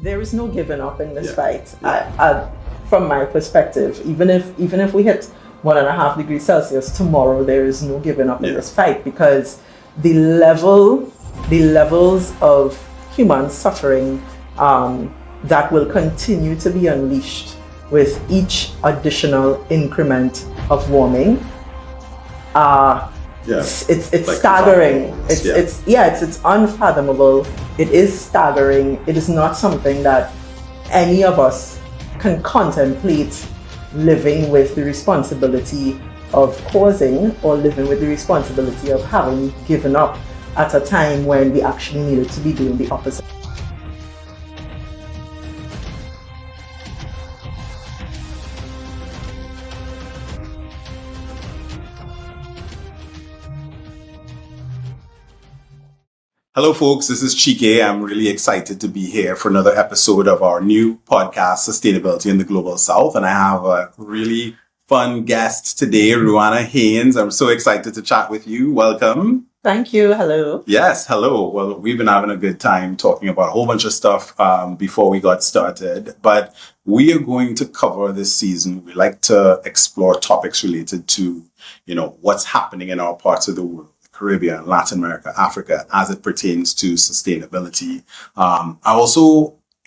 there is no giving up in this fight. From my perspective, even if we hit 1.5 degrees Celsius tomorrow, there is no giving up in this fight, because the levels of human suffering that will continue to be unleashed with each additional increment of warming. It's like staggering. It's unfathomable. It is staggering. It is not something that any of us can contemplate living with the responsibility of causing, or living with the responsibility of having given up at a time when we actually needed to be doing the opposite. Hello, folks. This is Chike. I'm really excited to be here for another episode of our new podcast, Sustainability in the Global South. And I have a really fun guest today, Rueanna Haynes. I'm so excited to chat with you. Welcome. Thank you. Hello. Yes, hello. Well, we've been having a good time talking about a whole bunch of stuff before we got started. But we are going to cover this season. We like to explore topics related to, what's happening in our parts of the world. Caribbean, Latin America, Africa, as it pertains to sustainability.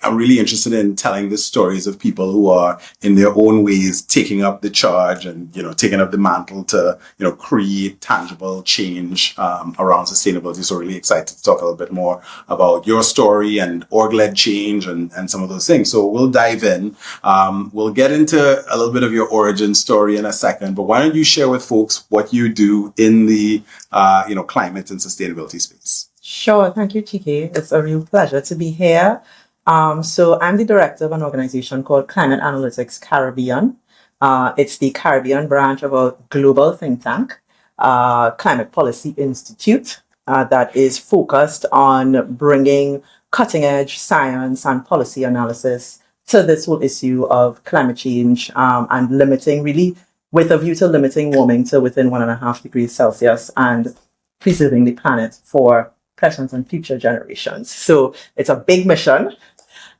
I'm really interested in telling the stories of people who are in their own ways taking up the charge and, taking up the mantle to, create tangible change around sustainability. So really excited to talk a little bit more about your story and org-led change and some of those things. So we'll dive in. We'll get into a little bit of your origin story in a second, but why don't you share with folks what you do in the, climate and sustainability space? Sure. Thank you, Chike. It's a real pleasure to be here. So I'm the director of an organization called Climate Analytics Caribbean. It's the Caribbean branch of a global think tank, Climate Policy Institute, that is focused on bringing cutting edge science and policy analysis to this whole issue of climate change, and limiting, really with a view to limiting warming to within 1.5 degrees Celsius and preserving the planet for present and future generations. So it's a big mission.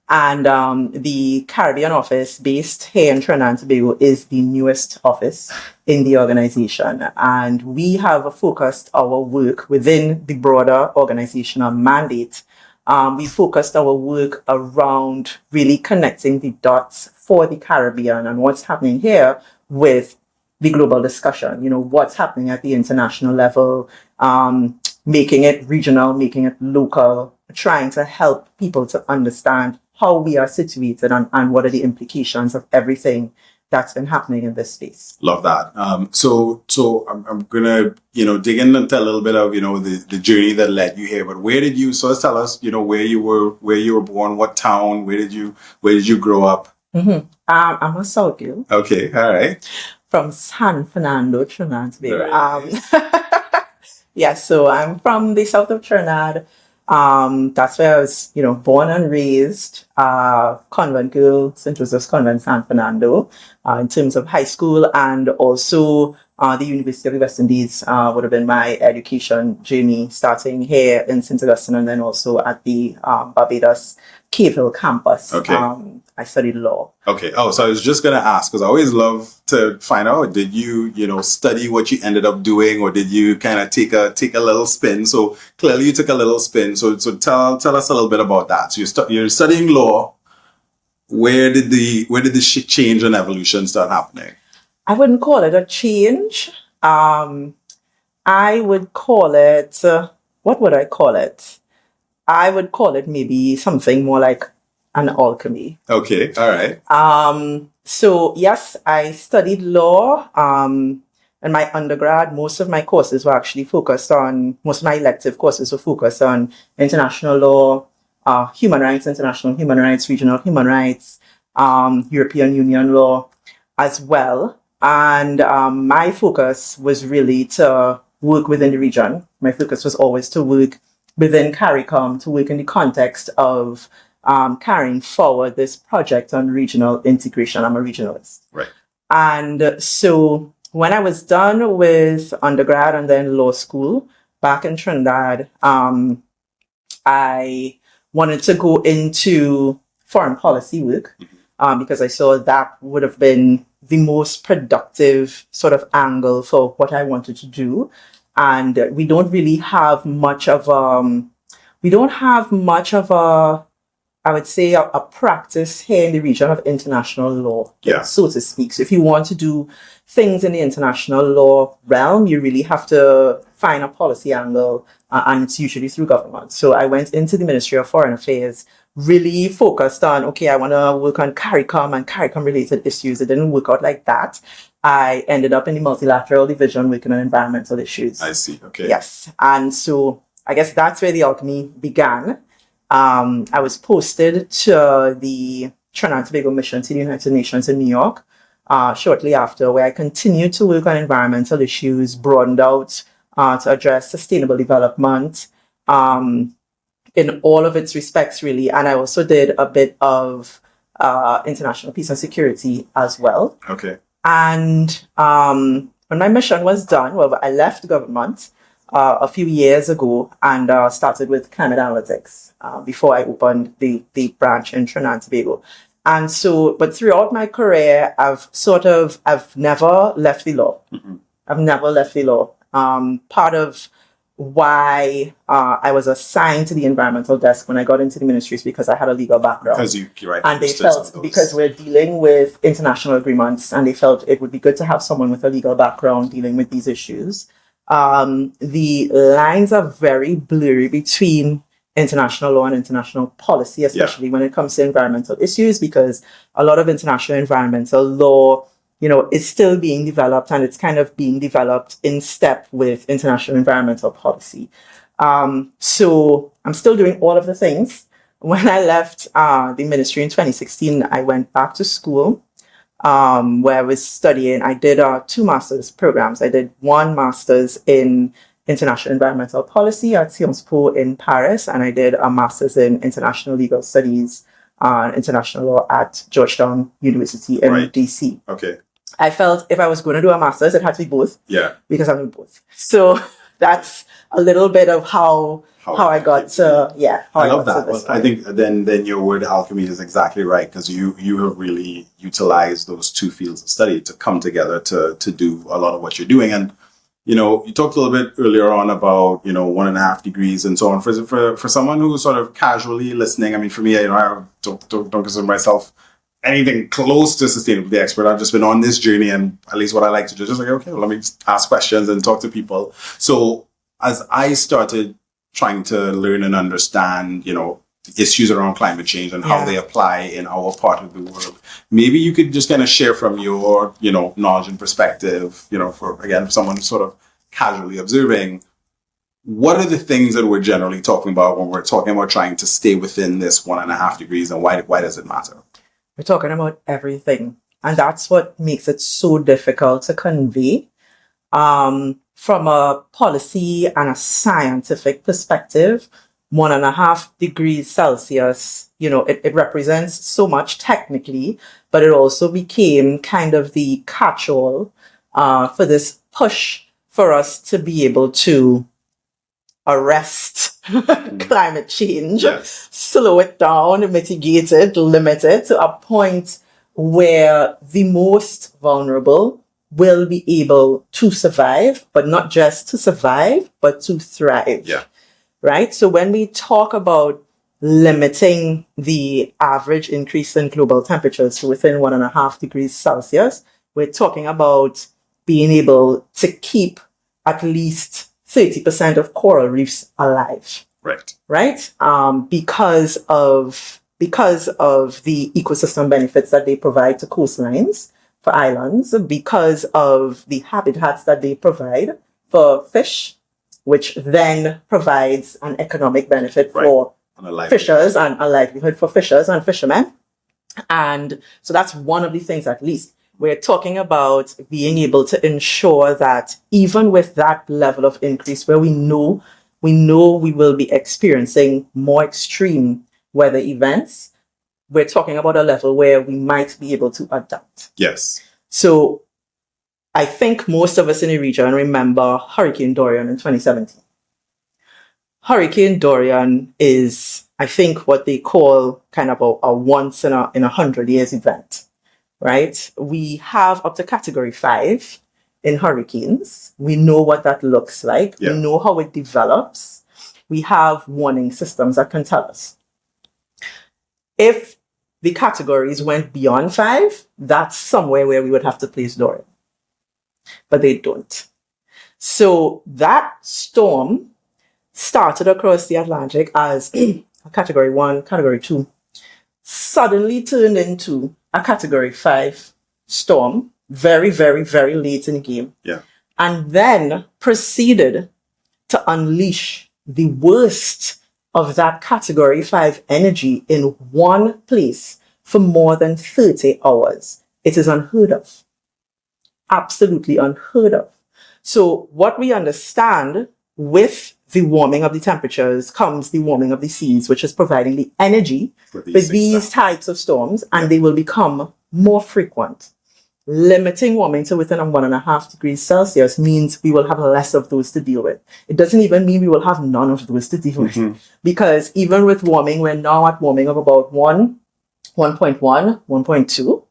And the Caribbean office based here in Trinidad and Tobago is the newest office in the organization. And we have focused our work within the broader organizational mandate. We focused our work around really connecting the dots for the Caribbean and what's happening here with the global discussion. What's happening at the international level, making it regional, making it local, trying to help people to understand how we are situated and what are the implications of everything that's been happening in this space. Love that. So I'm gonna, dig into a little bit of, the journey that led you here. But where did you? So let's tell us, where you were born, what town, where did you grow up? Mm-hmm. I'm a South girl. Okay, all right. From San Fernando, Trinidad and Tobago. Right. So I'm from the south of Trinidad. That's where I was, born and raised, convent girl, St. Joseph's Convent, San Fernando, in terms of high school, and also the University of the West Indies would have been my education journey, starting here in St. Augustine and then also at the Barbados Cave Hill campus. Okay. I studied law. Okay. Oh, so I was just going to ask, because I always love to find out, did you, study what you ended up doing, or did you kind of take a little spin? So clearly you took a little spin. So tell us a little bit about that. So you're studying law. Where did the change and evolution start happening? I wouldn't call it a change. I would call it, what would I call it? I would call it maybe something more like an alchemy. Okay, all right. So yes, I studied law. In my undergrad, most of my elective courses were focused on international law, human rights, international human rights, regional human rights, European Union law as well. And my focus was really to work within the region. My focus was always to work within CARICOM, to work in the context of carrying forward this project on regional integration. I'm a regionalist. Right. And so when I was done with undergrad and then law school back in Trinidad, I wanted to go into foreign policy work, because I saw that would have been the most productive sort of angle for what I wanted to do. And we don't really have much of I would say a practice here in the region of international law, so to speak. So if you want to do things in the international law realm, you really have to find a policy angle, and it's usually through government. So I went into the Ministry of Foreign Affairs, really focused on, okay, I want to work on CARICOM and CARICOM related issues. It didn't work out like that. I ended up in the multilateral division working on environmental issues. I see. Okay. Yes. And so I guess that's where the alchemy began. I was posted to the Trinidad and Tobago mission to the United Nations in New York shortly after, where I continued to work on environmental issues, broadened out to address sustainable development in all of its respects, really. And I also did a bit of international peace and security as well. Okay. And when my mission was done, well, I left government a few years ago and started with climate analytics before I opened the branch in Trinidad and Tobago. And so, but throughout my career, I've never left the law. Mm-hmm. I've never left the law. Part of why I was assigned to the environmental desk when I got into the ministry is because I had a legal background. Because you're right. And they felt, because we're dealing with international agreements, and they felt it would be good to have someone with a legal background dealing with these issues. The lines are very blurry between international law and international policy, especially when it comes to environmental issues, because a lot of international environmental law, is still being developed, and it's kind of being developed in step with international environmental policy. So I'm still doing all of the things. When I left the ministry in 2016, I went back to school, where I was studying. I did 2 master's programs. I did 1 master's in international environmental policy at Sciences Po in Paris, and I did a master's in international legal studies and international law at Georgetown University in DC. Okay. I felt if I was going to do a master's, it had to be both. Yeah. Because I'm in both. So that's a little bit of how I got to, I love that. Well, I think then your word alchemy is exactly right, because you have really utilized those 2 fields of study to come together to do a lot of what you're doing. And you talked a little bit earlier on about 1.5 degrees and so on. For someone who's sort of casually listening, I mean, for me, I don't consider myself anything close to sustainability expert. I've just been on this journey, and at least what I like to do is just like, okay, well, let me just ask questions and talk to people. So as I started trying to learn and understand, the issues around climate change and how they apply in our part of the world, maybe you could just kind of share from your, knowledge and perspective, for someone sort of casually observing, what are the things that we're generally talking about when we're talking about trying to stay within this 1.5 degrees, and why does it matter? We're talking about everything. And that's what makes it so difficult to convey. From a policy and a scientific perspective, 1.5 degrees Celsius, it represents so much technically, but it also became kind of the catch-all for this push for us to be able to arrest climate change, slow it down, mitigate it, limit it to a point where the most vulnerable will be able to survive, but not just to survive, but to thrive. Yeah. Right? So when we talk about limiting the average increase in global temperatures to within 1.5 degrees Celsius, we're talking about being able to keep at least 30% of coral reefs alive. Right? Because of the ecosystem benefits that they provide to coastlines, for islands, because of the habitats that they provide for fish, which then provides an economic benefit for fishers and a livelihood for fishers and fishermen. And so that's one of the things, at least. We're talking about being able to ensure that even with that level of increase, where we know we will be experiencing more extreme weather events, we're talking about a level where we might be able to adapt. Yes. So I think most of us in the region remember Hurricane Dorian in 2017. Hurricane Dorian is I think, what they call kind of a once in a 100 years event, right? We have up to category 5 in hurricanes. We know what that looks like. Yeah. We know how it develops. We have warning systems that can tell us. If the categories went beyond 5, that's somewhere where we would have to place Dorian. But they don't. So that storm started across the Atlantic as a category 1, category 2, suddenly turned into a category 5 storm very, very, very late in the game. Yeah. And then proceeded to unleash the worst of that category 5 energy in one place for more than 30 hours. It is unheard of. Absolutely unheard of. So what we understand with the warming of the temperatures comes the warming of the seas, which is providing the energy for these types of storms, and they will become more frequent. Limiting warming to within 1.5 degrees Celsius means we will have less of those to deal with. It doesn't even mean we will have none of those to deal with, because even with warming, we're now at warming of about 1, 1.1, 1.2.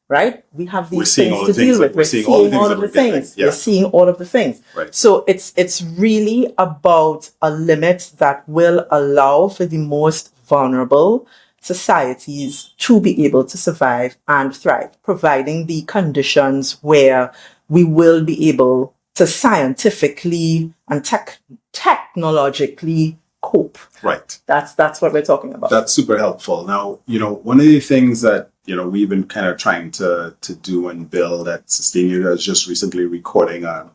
Right? We have these things to deal with. We're seeing all of the things. We're seeing all of the things. Right. So it's really about a limit that will allow for the most vulnerable societies to be able to survive and thrive, providing the conditions where we will be able to scientifically and technologically cope. Right. That's what we're talking about. That's super helpful. Now, one of the things that we've been kind of trying to do and build at Sustain You is just recently recording a,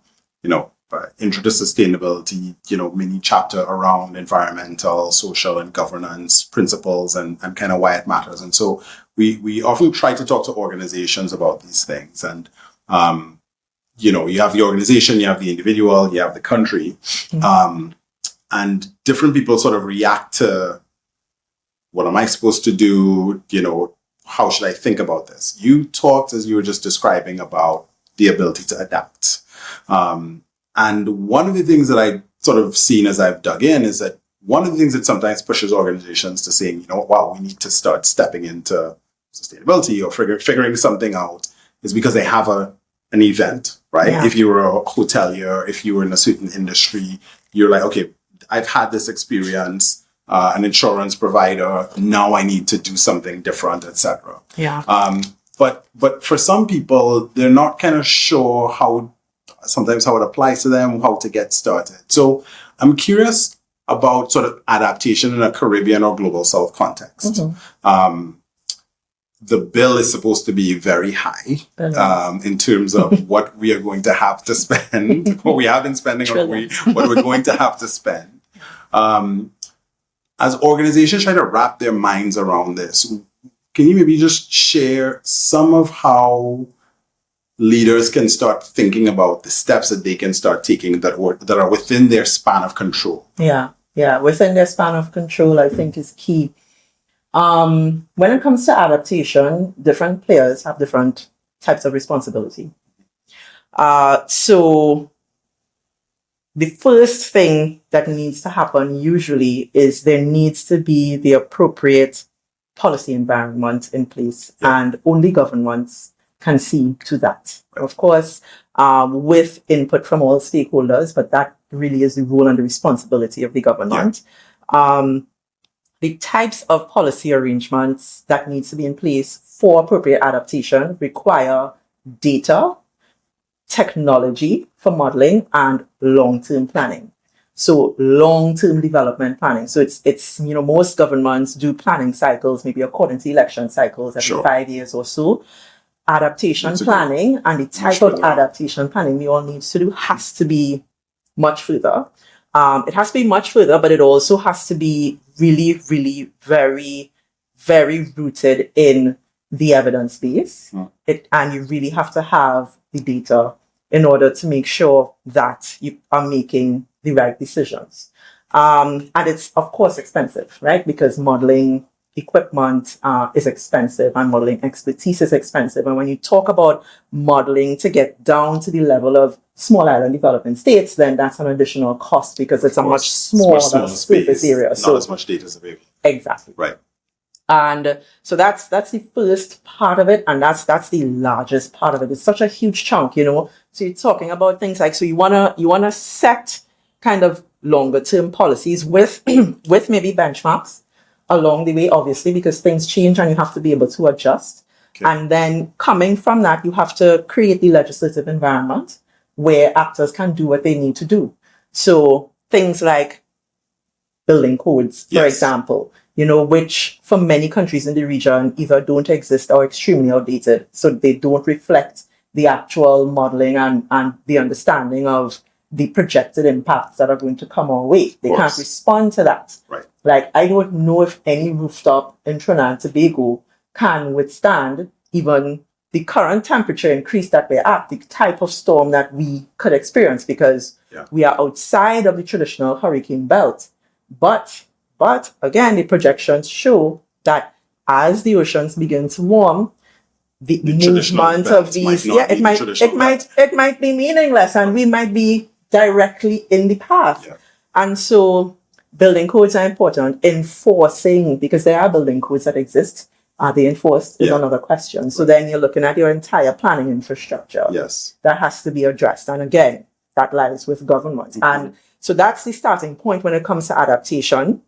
Intro to Sustainability, mini chapter around environmental, social, and governance principles and kind of why it matters. And so we often try to talk to organizations about these things. And, you have the organization, you have the individual, you have the country, and different people sort of react to, what am I supposed to do? How should I think about this? You talked, as you were just describing, about the ability to adapt. And one of the things that I sort of seen as I've dug in is that one of the things that sometimes pushes organizations to saying, wow, we need to start stepping into sustainability or figuring something out is because they have an event, right? Yeah. If you were a hotelier, if you were in a certain industry, you're like, okay, I've had this experience. An insurance provider, now I need to do something different, etc. Yeah. But for some people, they're not kind of sure how it applies to them, how to get started. So I'm curious about sort of adaptation in a Caribbean or Global South context. Mm-hmm. The bill is supposed to be very high in terms of what we are going to have to spend, what we have been spending, or what we're going to have to spend. As organizations try to wrap their minds around this, can you maybe just share some of how leaders can start thinking about the steps that they can start taking that are within their span of control? Yeah, within their span of control, I think is key. When it comes to adaptation, different players have different types of responsibility. So the first thing that needs to happen usually is there needs to be the appropriate policy environment in place, and only governments can see to that. Of course, with input from all stakeholders, but that really is the role and the responsibility of the government. The types of policy arrangements that needs to be in place for appropriate adaptation require data, technology for modeling, and long-term planning. So long-term development planning. So it's most governments do planning cycles, maybe according to election cycles every 5 years or so. Adaptation planning and the type of adaptation planning we all need to do has to be much further. It has to be much further, but it also has to be really, really very, very rooted in the evidence base. And you really have to have the data in order to make sure that you are making the right decisions. And it's, of course, expensive, right? Because modeling equipment is expensive and modeling expertise is expensive. And when you talk about modeling to get down to the level of small island developing states, then that's an additional cost because it's a much smaller surface area. Not as much data is available. Exactly. Right. And so that's the first part of it, and that's the largest part of it. It's such a huge chunk, you know. So you're talking about things like, so you wanna set kind of longer term policies with with maybe benchmarks along the way, obviously, because things change and you have to be able to adjust. Okay. And then coming from that, you have to create the legislative environment where actors can do what they need to do. So things like building codes, for Yes. example, you know, which for many countries in the region either don't exist or extremely outdated. So they don't reflect the actual modeling and the understanding of the projected impacts that are going to come our way. They can't respond to that. Right. Like, I don't know if any rooftop in Trinidad and Tobago can withstand even the current temperature increase that we're at, the type of storm that we could experience, because we are outside of the traditional hurricane belt. But again, the projections show that as the oceans begin to warm, the movement of these, it might be meaningless, and we might be directly in the path. Yeah. And so building codes are important. Enforcing, because there are building codes that exist. Are they enforced is another question. So then you're looking at your entire planning infrastructure. Yes. That has to be addressed. And again, that lies with government. Mm-hmm. And so that's the starting point when it comes to adaptation.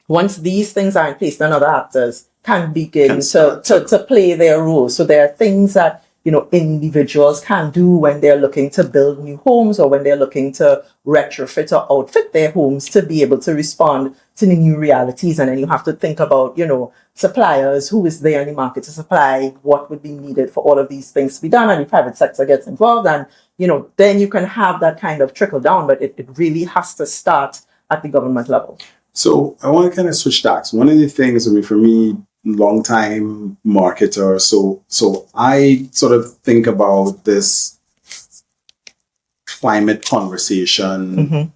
Once these things are in place, then other actors can begin to play their role. So there are things that, you know, individuals can do when they're looking to build new homes or when they're looking to retrofit or outfit their homes to be able to respond to the new realities. And then you have to think about, you know, suppliers, who is there in the market to supply, what would be needed for all of these things to be done, and the private sector gets involved. And, you know, then you can have that kind of trickle down, but it really has to start at the government level. So I want to kind of switch tacks. One of the things, I mean, for me, long time marketer, so I sort of think about this climate conversation,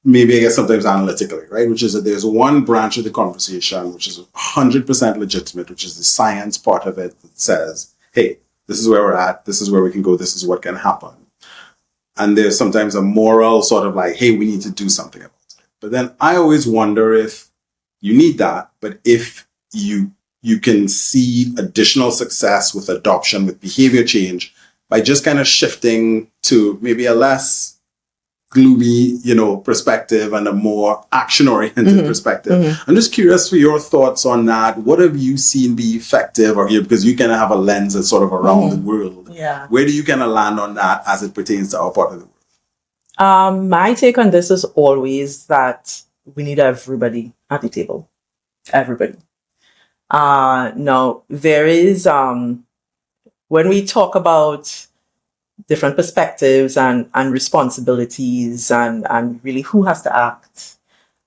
maybe I guess sometimes analytically, right? Which is that there's one branch of the conversation which is 100% legitimate, which is the science part of it that says, hey, this is where we're at, this is where we can go, this is what can happen. And there's sometimes a moral sort of like, hey, we need to do something about it. But then I always wonder if you need that, but if you can see additional success with adoption, with behavior change, by just kind of shifting to maybe a less gloomy, you know, perspective and a more action-oriented perspective. I'm just curious for your thoughts on that. What have you seen be effective, or here, because you kind of have a lens that's sort of around the world. Yeah. Where do you kind of land on that as it pertains to our part of the world? My take on this is always that we need everybody at the table. Everybody. Now, there is, when we talk about different perspectives and responsibilities and really who has to act,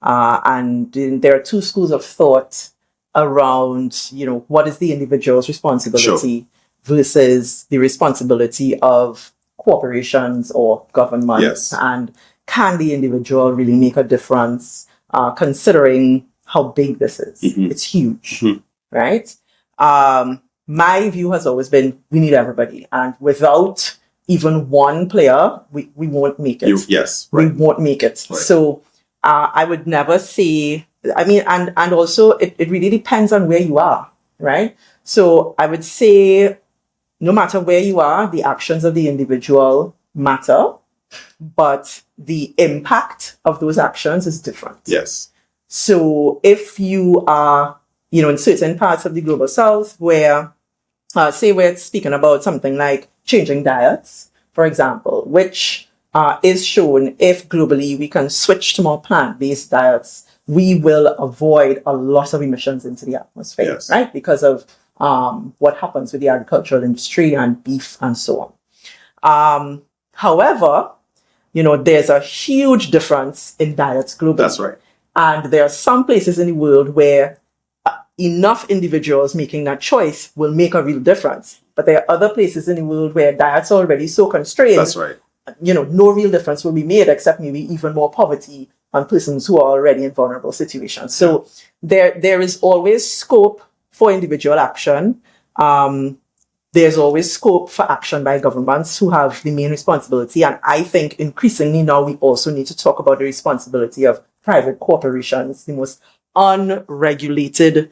and there are two schools of thought around, you know, what is the individual's responsibility versus the responsibility of corporations or governments. And can the individual really make a difference, considering how big this is? It's huge. Right? My view has always been, we need everybody. And without even one player, we won't make it. We won't make it. Right. So I would never say, I mean, and also it really depends on where you are, right? So I would say, no matter where you are, the actions of the individual matter, but the impact of those actions is different. Yes. So if you are, you know, in certain parts of the global south where, say we're speaking about something like changing diets, for example, which is shown if globally we can switch to more plant-based diets, we will avoid a lot of emissions into the atmosphere, right? Because of what happens with the agricultural industry and beef and so on. However, you know, there's a huge difference in diets globally. That's right. And there are some places in the world where enough individuals making that choice will make a real difference. But there are other places in the world where diets are already so constrained. That's right. You know, no real difference will be made, except maybe even more poverty on persons who are already in vulnerable situations. So there is always scope for individual action. There's always scope for action by governments who have the main responsibility. And I think increasingly now we also need to talk about the responsibility of private corporations, the most unregulated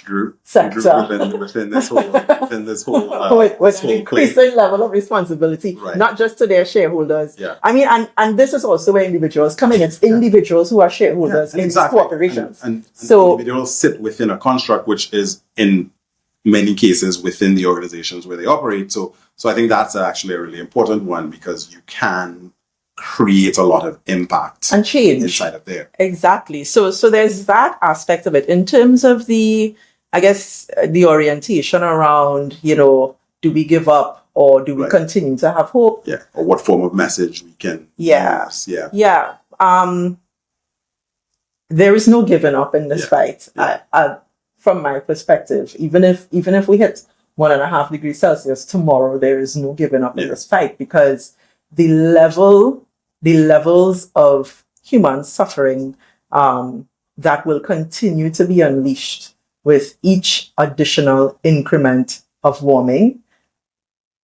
Group sector within this whole with this an whole increasing level of responsibility, Right. not just to their shareholders. Yeah. I mean, and this is also where individuals come in. It's individuals who are shareholders in these corporations. And So- individuals sit within a construct which is in many cases within the organizations where they operate. So I think that's actually a really important one, because you can create a lot of impact And change. inside of there. Exactly. So there's that aspect of it. In terms of the, I guess, the orientation around, do we give up or do we Right. continue to have hope? Yeah. Or what form of message we can Yeah. use. Yeah. Yeah. There is no giving up in this Yeah. fight. Yeah. From my perspective, even if we hit 1.5 degrees Celsius tomorrow, there is no giving up in Yeah. this fight, because the levels of human suffering that will continue to be unleashed with each additional increment of warming,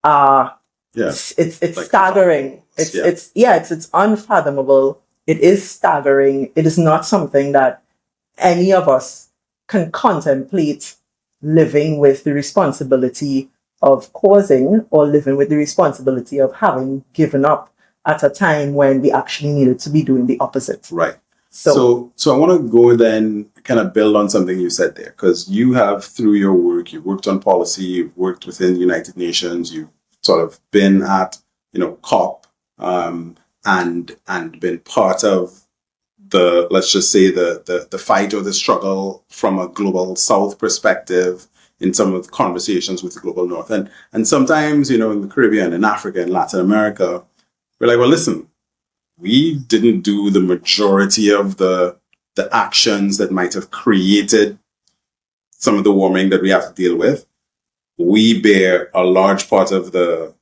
Yeah. it's Like staggering. It's unfathomable. It is staggering. It is not something that any of us can contemplate living with the responsibility of causing, or living with the responsibility of having given up at a time when we actually needed to be doing the opposite. Right. So So I want to go then kind of build on something you said there, because you have, through your work, you've worked on policy, you've worked within the United Nations, you've sort of been at, COP, and been part of the, let's just say the fight or the struggle from a global South perspective in some of the conversations with the global North. And sometimes, in the Caribbean, in Africa, in Latin America, we're like, well, listen, we didn't do the majority of the actions that might have created some of the warming that we have to deal with. We bear a large part of the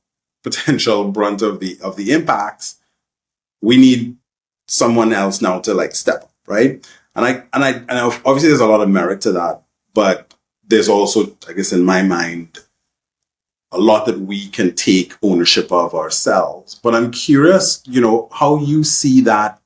potential brunt of the impacts. We need someone else now to step up, right? And obviously there's a lot of merit to that, but there's also, I guess, in my mind, a lot that we can take ownership of ourselves. But I'm curious, how you see that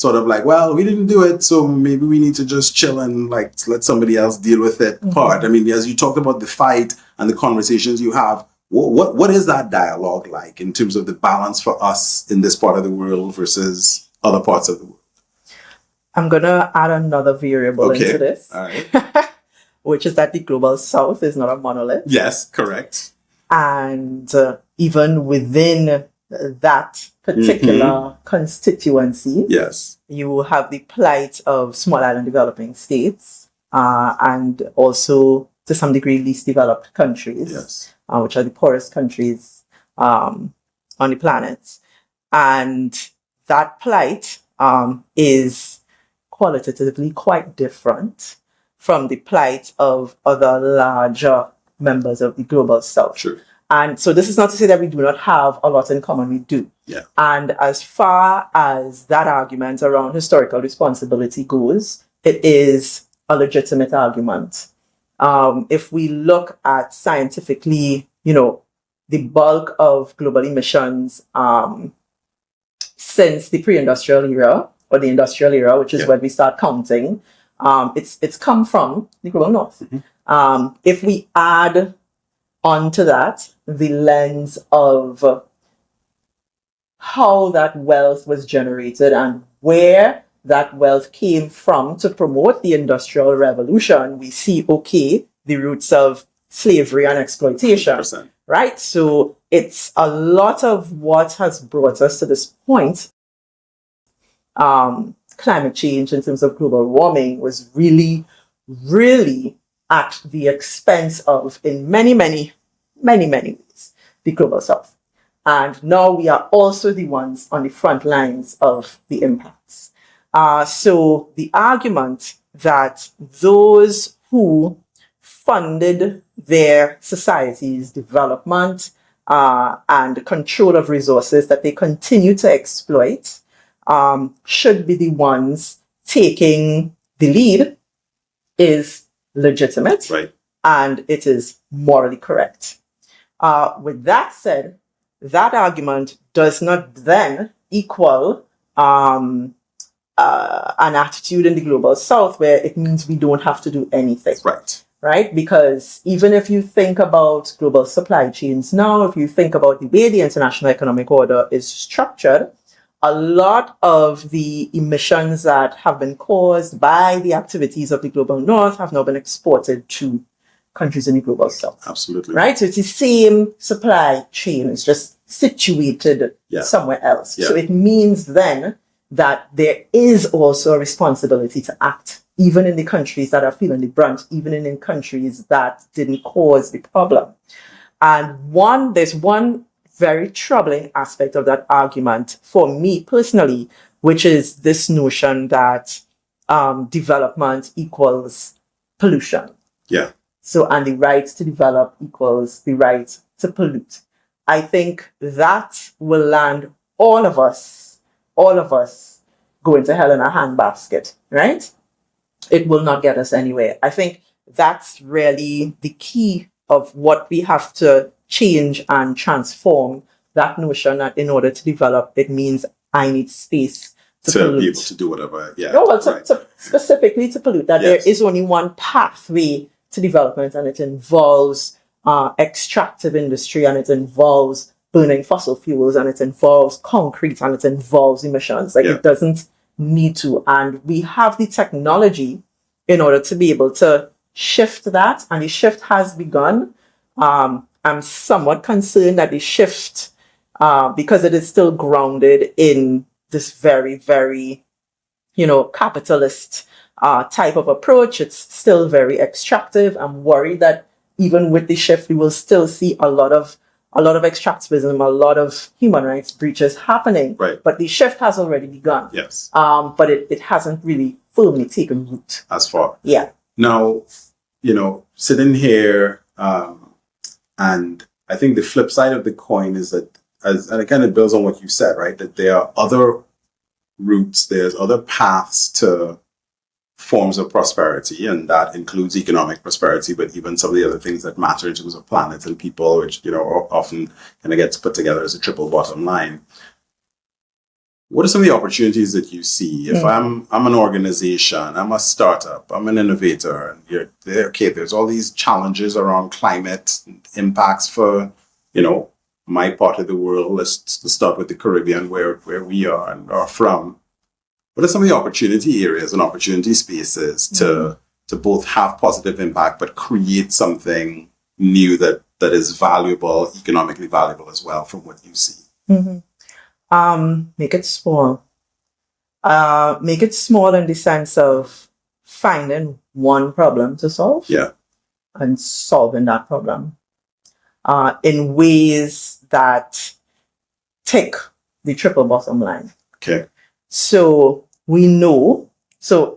sort of well, we didn't do it, so maybe we need to just chill and let somebody else deal with it part. I mean, as you talked about the fight and the conversations you have, what is that dialogue like in terms of the balance for us in this part of the world versus other parts of the world? I'm going to add another variable into this, All right. which is that the global South is not a monolith. Yes, correct. And even within that particular constituency, yes, you have the plight of small island developing states, and also to some degree least developed countries, yes, which are the poorest countries on the planet. And that plight is qualitatively quite different from the plight of other larger members of the global South. True. And so this is not to say that we do not have a lot in common. We do. Yeah. And as far as that argument around historical responsibility goes, it is a legitimate argument. If we look at scientifically, the bulk of global emissions since the pre-industrial era or the industrial era, which is when we start counting, it's come from the global North. If we add onto that the lens of how that wealth was generated and where that wealth came from to promote the Industrial Revolution, we see, the roots of slavery and exploitation. 100%. Right? So it's a lot of what has brought us to this point. Climate change in terms of global warming was really, really at the expense of, in many, many, many, many ways, the global South. And now we are also the ones on the front lines of the impacts. So the argument that those who funded their society's development and control of resources that they continue to exploit should be the ones taking the lead is legitimate, Right. and it is morally correct. With that said, that argument does not then equal an attitude in the global south where it means we don't have to do anything. Right? Because even if you think about global supply chains now, if you think about the way the international economic order is structured, a lot of the emissions that have been caused by the activities of the global north have now been exported to countries in the global south. Absolutely. Right? So it's the same supply chain. It's just situated somewhere else. So it means then that there is also a responsibility to act, even in the countries that are feeling the brunt, even in countries that didn't cause the problem. And there's one very troubling aspect of that argument for me personally, which is this notion that development equals pollution. Yeah. So, and the right to develop equals the right to pollute. I think that will land all of us going to hell in a handbasket, right? It will not get us anywhere. I think that's really the key of what we have to change and transform, that notion that in order to develop, it means I need space to pollute. Be able to do whatever. Yeah. No, well, specifically to pollute, that there is only one pathway to development, and it involves extractive industry, and it involves burning fossil fuels, and it involves concrete, and it involves emissions. It doesn't need to. And we have the technology in order to be able to shift that, and the shift has begun. I'm somewhat concerned that the shift, because it is still grounded in this very, very, capitalist type of approach. It's still very extractive. I'm worried that even with the shift, we will still see a lot of extractivism, a lot of human rights breaches happening. Right. But the shift has already begun. Yes. But it hasn't really firmly taken root. As far. Yeah. Now, sitting here, and I think the flip side of the coin is that, and it kind of builds on what you said, right? That there are other routes, there's other paths to forms of prosperity, and that includes economic prosperity, but even some of the other things that matter in terms of planet and people, which, often kind of gets put together as a triple bottom line. What are some of the opportunities that you see? If I'm an organization, I'm a startup, I'm an innovator, and there's all these challenges around climate impacts for, my part of the world. Let's start with the Caribbean, where we are and are from. What are some of the opportunity areas and opportunity spaces to both have positive impact, but create something new that is valuable, economically valuable as well, from what you see? Make it small. Make it small in the sense of finding one problem to solve. Yeah. And solving that problem in ways that tick the triple bottom line. Okay. So we know.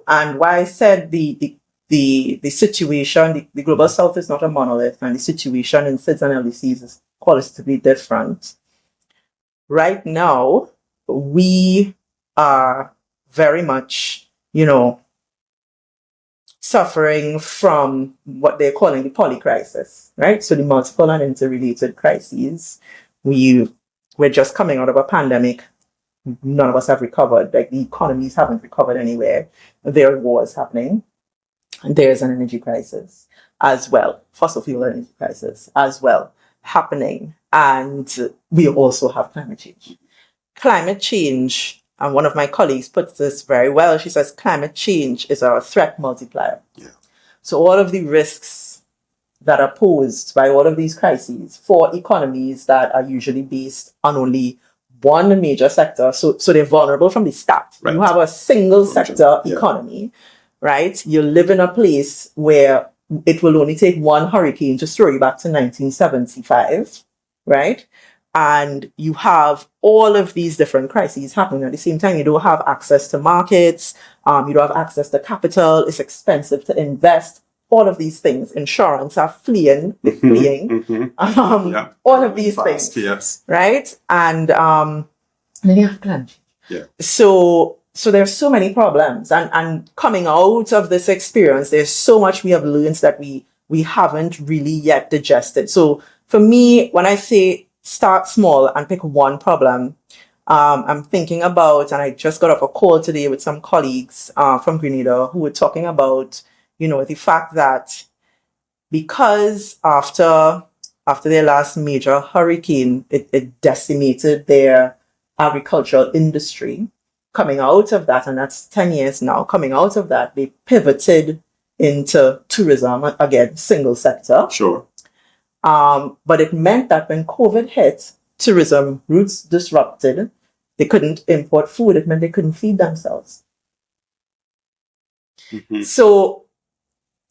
And why I said the situation, the global south is not a monolith, and the situation in SIDS and LDCs is qualitatively different. Right now, we are very much, suffering from what they're calling the polycrisis, right? So the multiple and interrelated crises. We're just coming out of a pandemic. None of us have recovered. The economies haven't recovered anywhere. There are wars happening. And there's an energy crisis as well. Fossil fuel energy crisis as well happening. And we also have climate change. Climate change, and one of my colleagues puts this very well. She says climate change is our threat multiplier. Yeah. So all of the risks that are posed by all of these crises for economies that are usually based on only one major sector, so they're vulnerable from the start. Right. You have a single sector economy, right? You live in a place where it will only take one hurricane to throw you back to 1975, right? And you have all of these different crises happening at the same time. You don't have access to markets. You don't have access to capital. It's expensive to invest. All of these things. Insurance are fleeing. All of these things. Yes. Right? And then you have climate change. Yeah. So there's so many problems. And coming out of this experience, there's so much we have learned that we haven't really yet digested. So for me, when I say start small and pick one problem, I'm thinking about, and I just got off a call today with some colleagues from Grenada who were talking about, the fact that because after their last major hurricane, it decimated their agricultural industry. Coming out of that, and that's 10 years now, coming out of that, they pivoted into tourism, again, single sector. Sure. But it meant that when COVID hit, tourism routes disrupted. They couldn't import food. It meant they couldn't feed themselves. Mm-hmm. So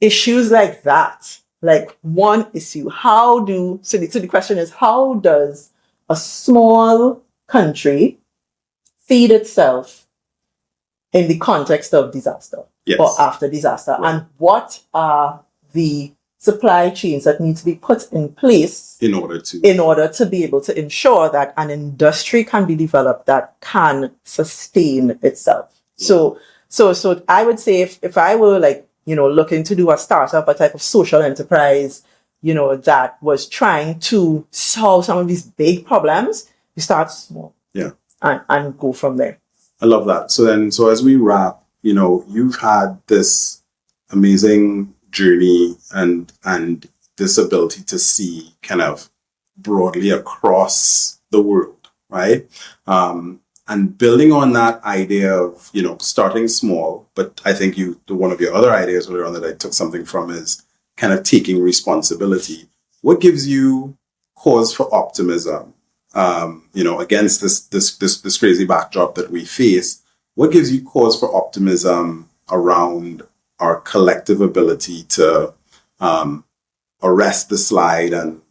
issues like that, like one issue, so the question is, how does a small country feed itself in the context of disaster or after disaster? Right. And what are the supply chains that need to be put in place in order to be able to ensure that an industry can be developed that can sustain itself? Yeah. So I would say if I were looking to do a startup, a type of social enterprise, that was trying to solve some of these big problems, you start small. Yeah. And go from there. I love that. So as we wrap, you've had this amazing journey and this ability to see kind of broadly across the world, right? And building on that idea of, starting small, but I think one of your other ideas earlier on that I took something from is kind of taking responsibility. What gives you cause for optimism? Against this crazy backdrop that we face, what gives you cause for optimism around our collective ability to arrest the slide and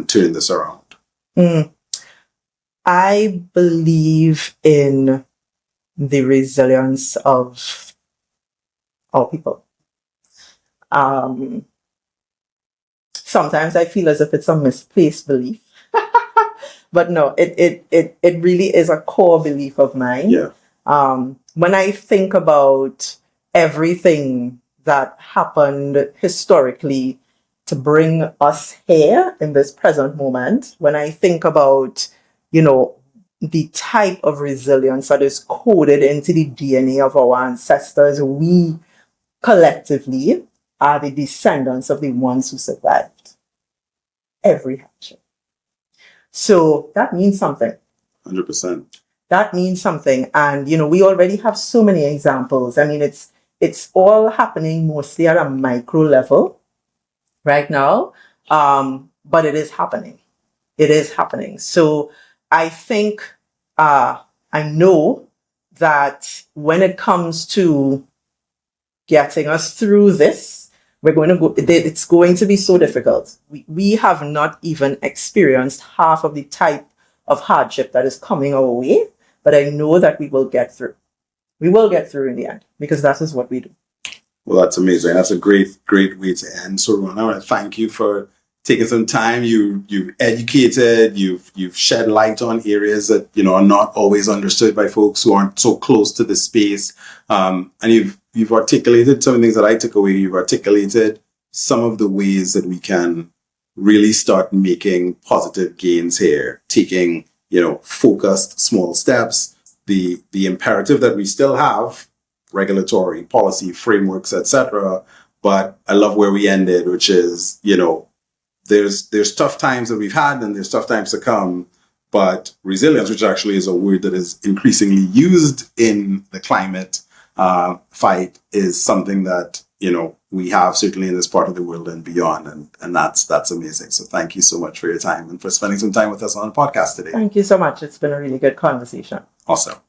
turn this around? I believe in the resilience of our people. Sometimes I feel as if it's a misplaced belief. But no, it really is a core belief of mine. Yeah. When I think about everything that happened historically to bring us here in this present moment, when I think about, the type of resilience that is coded into the DNA of our ancestors, we collectively are the descendants of the ones who survived every hardship. So that means something. 100%. That means something. And, we already have so many examples. I mean, it's all happening mostly at a micro level right now. But it is happening. It is happening. So I think, I know that when it comes to getting us through this, it's going to be so difficult. We have not even experienced half of the type of hardship that is coming our way, but I know that we will get through. We will get through in the end, because that is what we do. Well, that's amazing. That's a great way to end. So, Rueanna, I want to thank you for taking some time. You've educated, you've shed light on areas that, are not always understood by folks who aren't so close to the space. And you've articulated some of the things that I took away. You've articulated some of the ways that we can really start making positive gains here, taking, focused small steps, the imperative that we still have, regulatory policy frameworks, etc. But I love where we ended, which is, there's tough times that we've had and there's tough times to come, but resilience, which actually is a word that is increasingly used in the climate fight, is something that, we have certainly in this part of the world and beyond. And that's amazing. So thank you so much for your time and for spending some time with us on the podcast today. Thank you so much. It's been a really good conversation. Awesome.